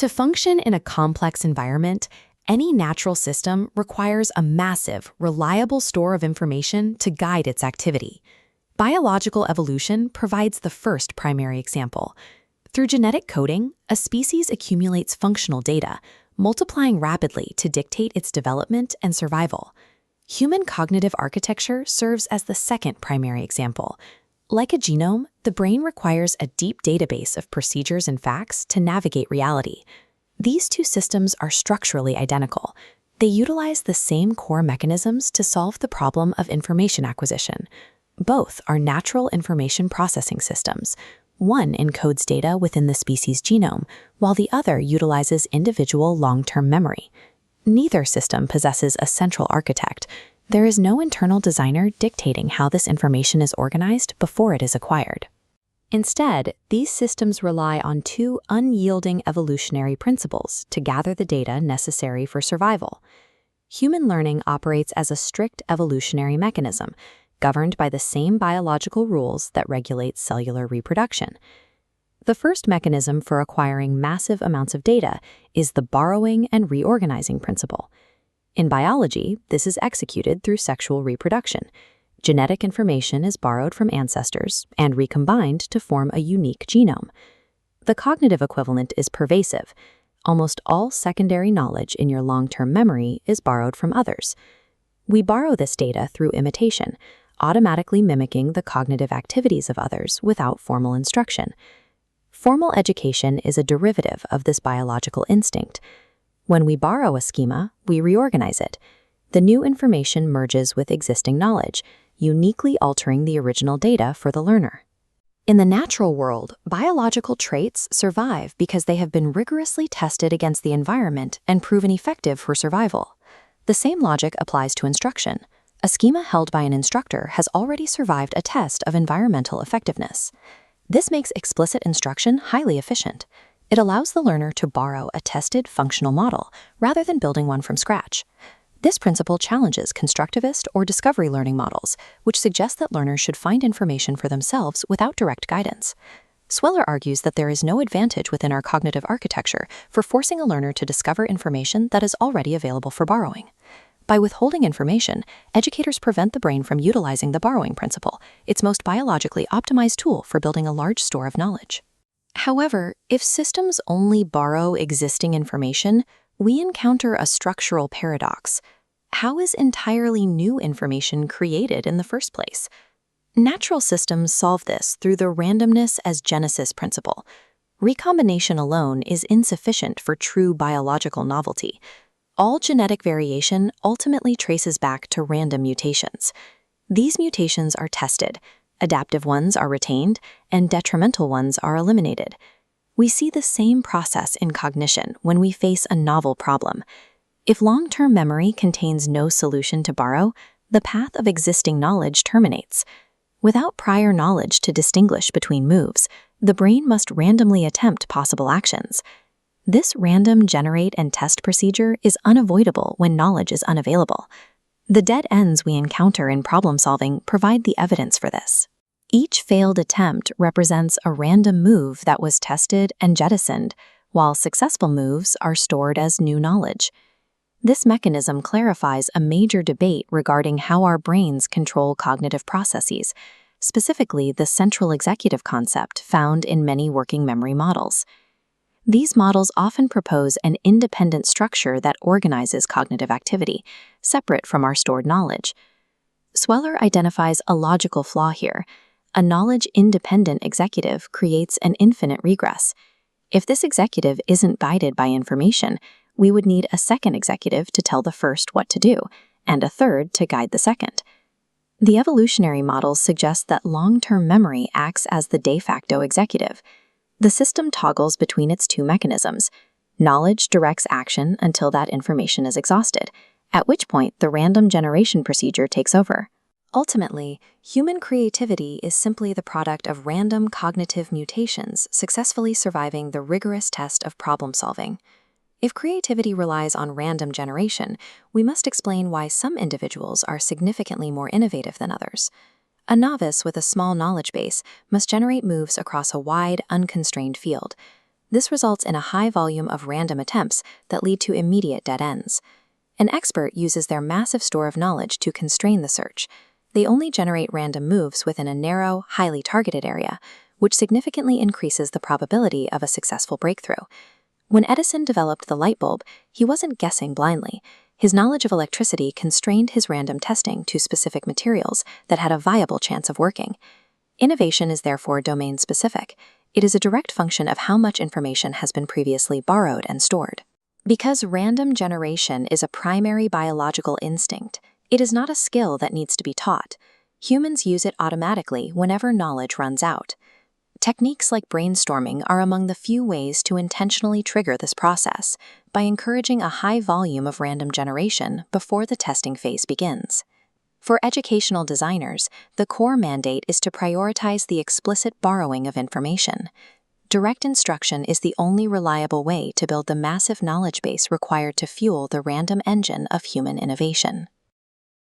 To function in a complex environment, any natural system requires a massive, reliable store of information to guide its activity. Biological evolution provides the first primary example. Through genetic coding, a species accumulates functional data, multiplying rapidly to dictate its development and survival. Human cognitive architecture serves as the second primary example. Like a genome, the brain requires a deep database of procedures and facts to navigate reality. These two systems are structurally identical. They utilize the same core mechanisms to solve the problem of information acquisition. Both are natural information processing systems. One encodes data within the species genome, while the other utilizes individual long-term memory. Neither system possesses a central architect. There is no internal designer dictating how this information is organized before it is acquired. Instead, these systems rely on two unyielding evolutionary principles to gather the data necessary for survival. Human learning operates as a strict evolutionary mechanism, governed by the same biological rules that regulate cellular reproduction. The first mechanism for acquiring massive amounts of data is the borrowing and reorganizing principle. In biology, this is executed through sexual reproduction. Genetic information is borrowed from ancestors and recombined to form a unique genome. The cognitive equivalent is pervasive. Almost all secondary knowledge in your long-term memory is borrowed from others. We borrow this data through imitation, automatically mimicking the cognitive activities of others without formal instruction. Formal education is a derivative of this biological instinct. When we borrow a schema, we reorganize it. The new information merges with existing knowledge, uniquely altering the original data for the learner. In the natural world, biological traits survive because they have been rigorously tested against the environment and proven effective for survival. The same logic applies to instruction. A schema held by an instructor has already survived a test of environmental effectiveness. This makes explicit instruction highly efficient. It allows the learner to borrow a tested functional model rather than building one from scratch. This principle challenges constructivist or discovery learning models, which suggest that learners should find information for themselves without direct guidance. Sweller argues that there is no advantage within our cognitive architecture for forcing a learner to discover information that is already available for borrowing. By withholding information, educators prevent the brain from utilizing the borrowing principle, its most biologically optimized tool for building a large store of knowledge. However, if systems only borrow existing information, we encounter a structural paradox. How is entirely new information created in the first place? Natural systems solve this through the randomness as genesis principle. Recombination alone is insufficient for true biological novelty. All genetic variation ultimately traces back to random mutations. These mutations are tested. Adaptive ones are retained, and detrimental ones are eliminated. We see the same process in cognition when we face a novel problem. If long-term memory contains no solution to borrow, the path of existing knowledge terminates. Without prior knowledge to distinguish between moves, the brain must randomly attempt possible actions. This random generate and test procedure is unavoidable when knowledge is unavailable. The dead ends we encounter in problem-solving provide the evidence for this. Each failed attempt represents a random move that was tested and jettisoned, while successful moves are stored as new knowledge. This mechanism clarifies a major debate regarding how our brains control cognitive processes, specifically the central executive concept found in many working memory models. These models often propose an independent structure that organizes cognitive activity, separate from our stored knowledge. Sweller identifies a logical flaw here. A knowledge-independent executive creates an infinite regress. If this executive isn't guided by information, we would need a second executive to tell the first what to do, and a third to guide the second. The evolutionary models suggest that long-term memory acts as the de facto executive. The system toggles between its two mechanisms. Knowledge directs action until that information is exhausted, at which point the random generation procedure takes over. Ultimately, human creativity is simply the product of random cognitive mutations successfully surviving the rigorous test of problem-solving. If creativity relies on random generation, we must explain why some individuals are significantly more innovative than others. A novice with a small knowledge base must generate moves across a wide, unconstrained field. This results in a high volume of random attempts that lead to immediate dead ends. An expert uses their massive store of knowledge to constrain the search. They only generate random moves within a narrow, highly targeted area, which significantly increases the probability of a successful breakthrough. When Edison developed the light bulb, he wasn't guessing blindly. His knowledge of electricity constrained his random testing to specific materials that had a viable chance of working. Innovation is therefore domain-specific. It is a direct function of how much information has been previously borrowed and stored. Because random generation is a primary biological instinct, it is not a skill that needs to be taught. Humans use it automatically whenever knowledge runs out. Techniques like brainstorming are among the few ways to intentionally trigger this process by encouraging a high volume of random generation before the testing phase begins. For educational designers, the core mandate is to prioritize the explicit borrowing of information. Direct instruction is the only reliable way to build the massive knowledge base required to fuel the random engine of human innovation.